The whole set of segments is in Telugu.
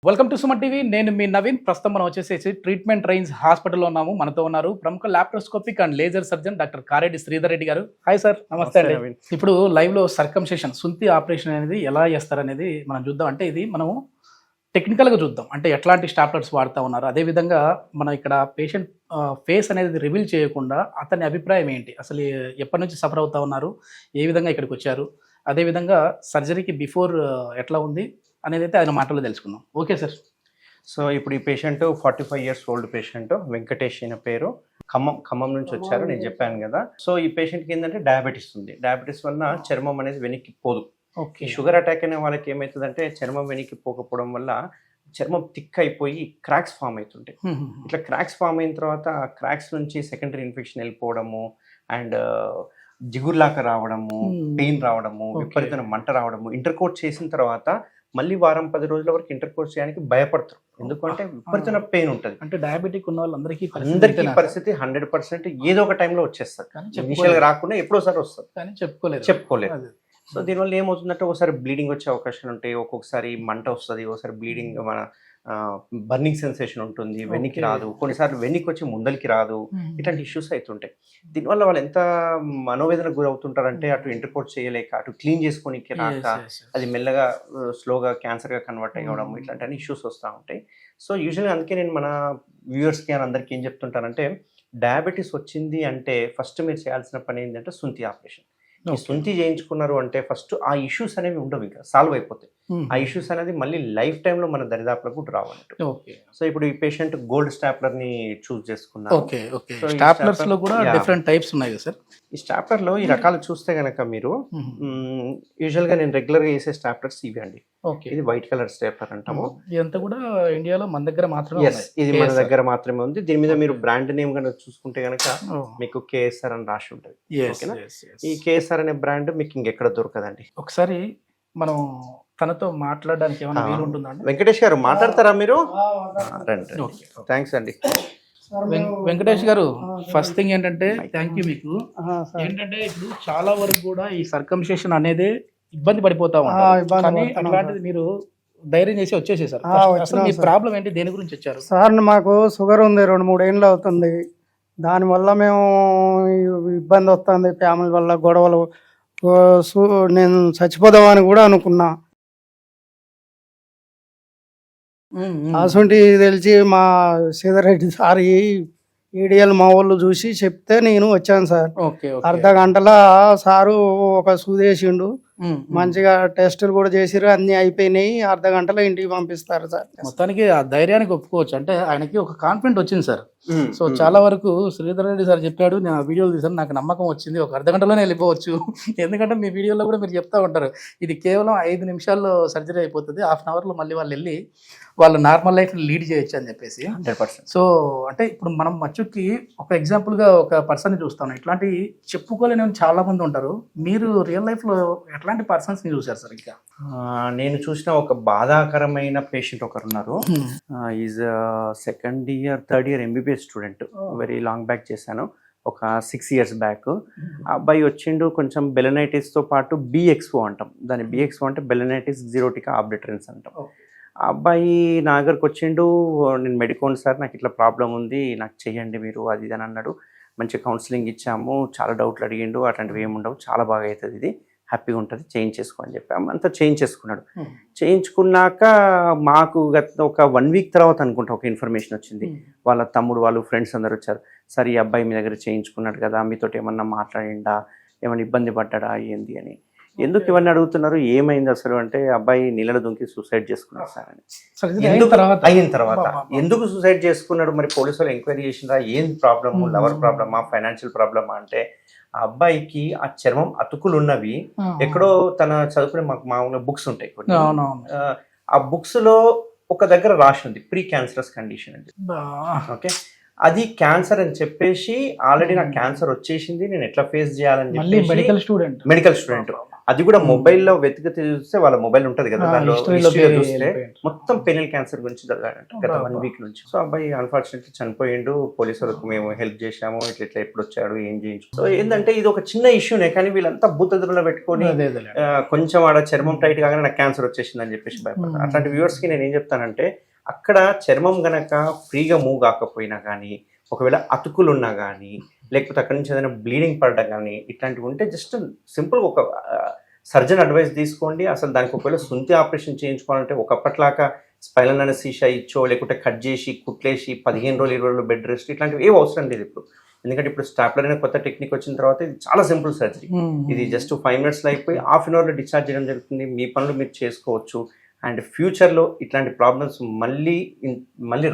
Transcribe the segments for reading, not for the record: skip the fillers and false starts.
Welcome to Suman TV. నేను మీ నవీన్. ప్రస్తుతం మనం వచ్చేసేసి ట్రీట్మెంట్ రేంజ్ హాస్పిటల్లో ఉన్నాము. మనతో ఉన్నారు ప్రముఖ laparoscopic and laser surgeon doctor Kareddy Sridhar Reddy గారు. హాయ్ సార్, నమస్తే అండి. ఇప్పుడు లైవ్ లో సర్కంసెషన్ సుంతి ఆపరేషన్ అనేది ఎలా చేస్తారనేది మనం చూద్దాం. అంటే ఇది మనం టెక్నికల్గా చూద్దాం, అంటే ఎట్లాంటి స్టాప్లర్స్ వాడుతూ ఉన్నారు, అదేవిధంగా మనం ఇక్కడ పేషెంట్ ఫేస్ అనేది రివీల్ చేయకుండా అతని అభిప్రాయం ఏంటి, అసలు ఎప్పటి నుంచి సఫర్ అవుతా ఉన్నారు, ఏ విధంగా ఇక్కడికి వచ్చారు, అదేవిధంగా సర్జరీకి బిఫోర్ ఎట్లా ఉంది అనేది అయితే ఆయన మాటల్లో తెలుసుకుందాం. Okay sir. సో ఇప్పుడు ఈ patient 45 years old patient, Venkatesh అయిన పేరు. ఖమ్మం నుంచి వచ్చారు, నేను చెప్పాను కదా. సో ఈ పేషెంట్కి ఏంటంటే డయాబెటీస్ ఉంది. డయాబెటీస్ వల్ల చర్మం అనేది వెనక్కి పోదు. ఓకే. షుగర్ అటాక్ అనే వాళ్ళకి ఏమవుతుందంటే చర్మం వెనక్కి పోకపోవడం వల్ల చర్మం థిక్ అయిపోయి క్రాక్స్ ఫామ్ అవుతుంటాయి. ఇట్లా క్రాక్స్ ఫామ్ అయిన తర్వాత క్రాక్స్ నుంచి సెకండరీ ఇన్ఫెక్షన్ వెళ్ళిపోవడము అండ్ జిగుర్లాక రావడము, పెయిన్ రావడము, విపరీతమైన మంట రావడము, ఇంటర్కోర్స్ చేసిన తర్వాత మళ్ళీ వారం 10 రోజుల వరకు ఇంటర్కోర్స్ చేయడానికి భయపడతారు. ఎందుకంటే విపరీతమైన పెయిన్ ఉంటుంది. అంటే డయాబెటిక్ ఉన్న వాళ్ళందరికీ పరిస్థితి 100% ఏదో ఒక టైంలో వచ్చేస్తారు. ఇనిషియల్గా రాకుండా ఎప్పుడోసారి వస్తారు, కానీ చెప్పుకోలేదు. సో దీనివల్ల ఏమవుతుందంటే ఒకసారి బ్లీడింగ్ వచ్చే అవకాశాలు ఉంటాయి, ఒక్కొక్కసారి మంట వస్తుంది, ఒకసారి బ్లీడింగ్ మన బర్నింగ్ సెన్సేషన్ ఉంటుంది, వెన్నికి రాదు, కొన్నిసార్లు వెన్నికి వచ్చి ముందలికి రాదు. ఇట్లాంటి ఇష్యూస్ అవుతుంటాయి. దీనివల్ల వాళ్ళు ఎంత మనోవేదనకు గురవుతుంటారంటే అటు ఇంటర్కోర్స్ చేయలేక, అటు క్లీన్ చేసుకోనికి రాక, అది మెల్లగా స్లోగా క్యాన్సర్గా కన్వర్ట్ అయ్యడం, ఇట్లాంటి ఇష్యూస్ వస్తూ ఉంటాయి. సో యూజువల్గా అందుకే నేను మన వ్యూవర్స్కి అని అందరికీ ఏం చెప్తుంటానంటే, డయాబెటీస్ వచ్చింది అంటే ఫస్ట్ మీరు చేయాల్సిన పని ఏంటంటే సుంతి ఆపరేషన్. ఈ సుంతి చేయించుకున్నారు అంటే ఫస్ట్ ఆ ఇష్యూస్ అనేవి ఉండవు, ఇంకా సాల్వ్ అయిపోతాయి. ఆ ఇష్యూస్ అనేది మళ్ళీ లైఫ్ టైంలో మన దరిదాపులకు రావాలంటే. సో ఇప్పుడు ఈ పేషెంట్ గోల్డ్ స్టాప్లర్ ని చూస్ చేసుకున్నారు. స్టాప్లర్స్ లో కూడా డిఫరెంట్ టైప్స్ ఉన్నాయి కదా సార్. ఈ స్టాప్లర్ లో ఈ రకాలు చూస్తే గనక మీరు యూజువల్ గా నేను రెగ్యులర్ గా వేసే స్టాప్లర్స్ ఇవి అండి. ఇది వైట్ కలర్ స్టాప్లర్ అంటాము. ఇదంతా కూడా ఇండియాలో మన దగ్గర మాత్రమే, ఇది మన దగ్గర మాత్రమే ఉంది. దీని మీద మీరు బ్రాండ్ నేమ్ కనుక చూసుకుంటే గనక మీకు కేఎస్ఆర్ అని రాసి ఉంటుంది. ఈ కేఎస్ఆర్ అనే బ్రాండ్ మీకు ఇంకెక్కడ దొరకదండి. ఒకసారి మనం తనతో మాట్లాడడానికి ఏమైనా వీలు ఉంటుందండి? వెంకటేష్ గారు మాట్లాడతారా మీరు? రండి. థ్యాంక్స్ అండి. వెంకటేష్ గారు, ఫస్ట్ థింగ్ ఏంటంటే థ్యాంక్ యూ మీకు. ఏంటంటే ఇప్పుడు చాలా వరకు కూడా ఈ సర్కంసెషన్ అనేది ఇబ్బంది పడిపోతా ఉంటారు, కానీ అట్లాంటిది మీరు ధైర్యం చేసి వచ్చేసేసారు. అసలు మీ ప్రాబ్లం ఏంటి, దేని గురించి వచ్చారు? సార్ మాకు షుగర్ ఉంది, 2-3 ఏళ్ళు అవుతుంది. దానివల్ల మేము ఇబ్బంది వస్తుంది, ఫ్యామిలీ వల్ల గొడవలు. నేను చచ్చిపోదామని కూడా అనుకున్నా. అసొంటి తెలిసి మా సీతారెడ్డి సార్ ఈడియల్ మా వాళ్ళు చూసి చెప్తే నేను వచ్చాను సార్. అర్ధ గంటల సారు ఒక సూదేసిండు, మంచిగా టెస్టులు కూడా చేసిరు, అన్ని అయిపోయినాయి. అర్ధ గంటలో ఇంటికి పంపిస్తారు సార్. మొత్తానికి ఆ ధైర్యానికి ఒప్పుకోవచ్చు, అంటే ఆయనకి ఒక కాన్ఫిడెంట్ వచ్చింది సార్. సో చాలా వరకు శ్రీధర్ రెడ్డి సార్ చెప్పాడు, నేను ఆ వీడియోలు తీసాను, నాకు నమ్మకం వచ్చింది, ఒక అర్ధ గంటలోనే వెళ్ళిపోవచ్చు. ఎందుకంటే మీ వీడియోలో కూడా మీరు చెప్తా ఉంటారు, ఇది కేవలం 5 నిమిషాల్లో సర్జరీ అయిపోతుంది, 1/2 అవర్లో మళ్ళీ వాళ్ళు వెళ్ళి వాళ్ళు నార్మల్ లైఫ్ లీడ్ చేయొచ్చు అని చెప్పేసి. 100%. సో అంటే ఇప్పుడు మనం మచ్చుకి ఒక ఎగ్జాంపుల్గా ఒక పర్సన్ని చూస్తాను, ఇట్లాంటి చెప్పుకోలేని చాలా మంది ఉంటారు. మీరు రియల్ లైఫ్లో ఎట్లాంటి పర్సన్స్ని చూసారు సార్? ఇంకా నేను చూసిన ఒక బాధాకరమైన పేషెంట్ ఒకరు ఉన్నారు. Is 2nd year 3rd year MBBS student. Very long back చేశాను, ఒక 6 years బ్యాక్. ఆ అబ్బాయి వచ్చిండు కొంచెం బెలనైటిస్తో పాటు BXO అంటాం, దాని BXO అంటే బెలనైటిస్ జీరోటికా ఆబ్లిటరెన్స్ అంటాం. ఆ అబ్బాయి నా దగ్గరకు వచ్చిండు, నేను మెడికోన్ సార్, నాకు ఇట్లా ప్రాబ్లం ఉంది, నాకు చెయ్యండి మీరు, అది ఇది అని అన్నాడు. మంచి కౌన్సిలింగ్ ఇచ్చాము, చాలా డౌట్లు అడిగిండు, అట్లాంటివి ఏమి ఉండవు, చాలా బాగా అవుతుంది, ఇది హ్యాపీగా ఉంటుంది, చేయించేసుకో అని చెప్పాము. అంతా చేయించేసుకున్నాడు. చేయించుకున్నాక మాకు ఒక 1 week తర్వాత అనుకుంటా ఒక ఇన్ఫర్మేషన్ వచ్చింది. వాళ్ళ తమ్ముడు వాళ్ళు ఫ్రెండ్స్ అందరు వచ్చారు, సార్ ఈ అబ్బాయి మీ దగ్గర చేయించుకున్నాడు కదా, మీతో ఏమన్నా మాట్లాడిండా, ఏమైనా ఇబ్బంది పడ్డా ఏంది అని. ఎందుకు ఇవన్నీ అడుగుతున్నారు, ఏమైంది అసలు అంటే, అబ్బాయి నీళ్ళ దుంకి సూసైడ్ చేసుకున్నాడు సార్ అని. అయిన తర్వాత ఎందుకు సూసైడ్ చేసుకున్నాడు, మరి పోలీసు వాళ్ళు ఎంక్వైరీ చేసినారా, ఏం ప్రాబ్లము, లవర్ ప్రాబ్లమా, ఫైనాన్షియల్ ప్రాబ్లమా అంటే, ఆ అబ్బాయికి ఆ చర్మం అతుకులు ఉన్నవి ఎక్కడో తన చదువుకునే మామూలుగా బుక్స్ ఉంటాయి కొన్ని, ఆ బుక్స్ లో ఒక దగ్గర రాసి ఉంది ప్రీ క్యాన్సరస్ కండిషన్ అని. ఓకే, అది క్యాన్సర్ అని చెప్పేసి ఆల్రెడీ నాకు క్యాన్సర్ వచ్చేసింది, నేను ఎట్లా ఫేస్ చేయాలని చెప్పి మెడికల్ స్టూడెంట్ అది కూడా మొబైల్లో వెతికితే చూస్తే వాళ్ళ మొబైల్ ఉంటది కదా, దానిలో historyలోకి history చూస్తే వెళ్ళిపోయింది. మొత్తం పెనిల్ క్యాన్సర్ గురించి చదివాడంట గత 1 వీక్ నుంచి. సో అబ్బాయి అన్ఫార్చునేట్లీ చనిపోయిండు, పోలీసులకు మేము హెల్ప్ చేశాము, ఇట్లా ఎప్పుడు వచ్చాడు ఏం చేయించు. సో ఏంటంటే ఇది ఒక చిన్న ఇష్యూనే, కానీ వీళ్ళంతా భూతద్దులో పెట్టుకొని కొంచెం ఆడ చర్మం టైట్ కాగానే నాకు క్యాన్సర్ వచ్చేసింది అని చెప్పేసి భయపడతారు. అట్లాంటి వ్యూవర్స్ కి నేను ఏం చెప్తానంటే, అక్కడ చర్మం గనక ఫ్రీగా మూవ్ కాకపోయినా కానీ, ఒకవేళ అతుకులు ఉన్నా కానీ, లేకపోతే అక్కడి నుంచి ఏదైనా బ్లీడింగ్ పడడం కానీ ఇట్లాంటివి ఉంటే జస్ట్ సింపుల్గా ఒక సర్జన్ అడ్వైస్ తీసుకోండి. అసలు దానికి ఒకవేళ సుంతి ఆపరేషన్ చేయించుకోవాలంటే ఒకప్పట్లాగా స్పైనల్ అనెస్థీషియా ఇచ్చో లేకుంటే కట్ చేసి కుట్లేసి 15 రోజులు 20 రోజులు బెడ్ రెస్ట్ ఇట్లాంటివి ఏం అవసరం లేదు ఇప్పుడు. ఎందుకంటే ఇప్పుడు స్టాప్లర్ అనే కొత్త టెక్నిక్ వచ్చిన తర్వాత ఇది చాలా సింపుల్ సర్జరీ. ఇది జస్ట్ 5 minutesలో అయిపోయి హాఫ్ అన్ అవర్లో డిశ్చార్జ్ చేయడం జరుగుతుంది. మీ పనులు మీరు చేసుకోవచ్చు. అండ్ ఫ్యూచర్లో ఇట్లాంటి ప్రాబ్లమ్స్ మళ్ళీ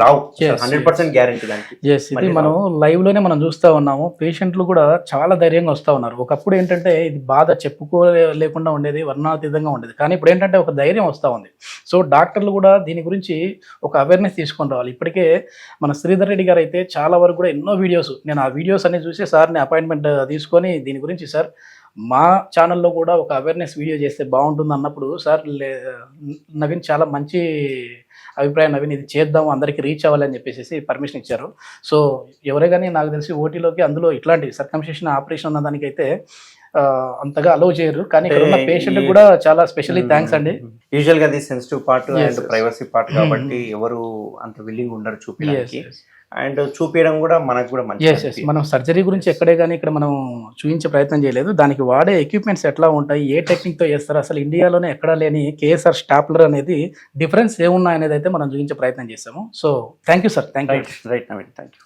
రావు, 100% గ్యారంటీ దానికి. ఇది మనం లైవ్ లోనే మనం చూస్తా ఉన్నాము. పేషెంట్లు కూడా చాలా ధైర్యంగా వస్తా ఉన్నారు. ఒకప్పుడు ఏంటంటే ఇది బాధ చెప్పుకోలేకుండా ఉండేది, వర్ణాతీతంగా ఉండేది. కానీ ఇప్పుడు ఏంటంటే ఒక ధైర్యం వస్తూ ఉంది. సో డాక్టర్లు కూడా దీని గురించి ఒక అవేర్నెస్ తీసుకొని రావాలి. ఇప్పటికే మన శ్రీధర్ రెడ్డి గారు అయితే చాలా వరకు కూడా ఎన్నో వీడియోస్, నేను ఆ వీడియోస్ అన్ని చూసి సార్ని అపాయింట్మెంట్ తీసుకొని దీని గురించి సార్ మా ఛానల్లో కూడా ఒక అవేర్నెస్ వీడియో చేస్తే బాగుంటుంది అన్నప్పుడు, సార్ నవీన్ చాలా మంచి అభిప్రాయం, నవీన్ ఇది చేద్దాం అందరికీ రీచ్ అవ్వాలని చెప్పేసి పర్మిషన్ ఇచ్చారు. సో ఎవరే కానీ నాకు తెలిసి ఓటీలోకి అందులో ఇట్లాంటి సర్కంసిషన్ ఆపరేషన్ ఉన్న దానికైతే అంతగా అలౌ చేయరు. కానీ ఇక్కడ ఉన్న పేషెంట్ కూడా చాలా స్పెషల్లీ థ్యాంక్స్ అండి. యూజువల్ గా అది sensitive part and privacy part కాబట్టి ఎవరు అంత విల్లింగ్ ఉండరు చూపించడానికి. అండ్ చూపించడం కూడా మనకు కూడా మంచి. మనం సర్జరీ గురించి ఎక్కడే కానీ ఇక్కడ మనం చూపించే ప్రయత్నం చేయలేదు. దానికి వాడే ఎక్విప్మెంట్స్ ఎట్లా ఉంటాయి, ఏ టెక్నిక్ తో చేస్తారు, అసలు ఇండియాలోనే ఎక్కడా లేని కేఎస్ఆర్ స్టాప్లర్ అనేది డిఫరెన్స్ ఏమున్నాయి అనేది అయితే మనం చూపించే ప్రయత్నం చేస్తాము. So thank you sir. Thank you. Right Naveen, thank you.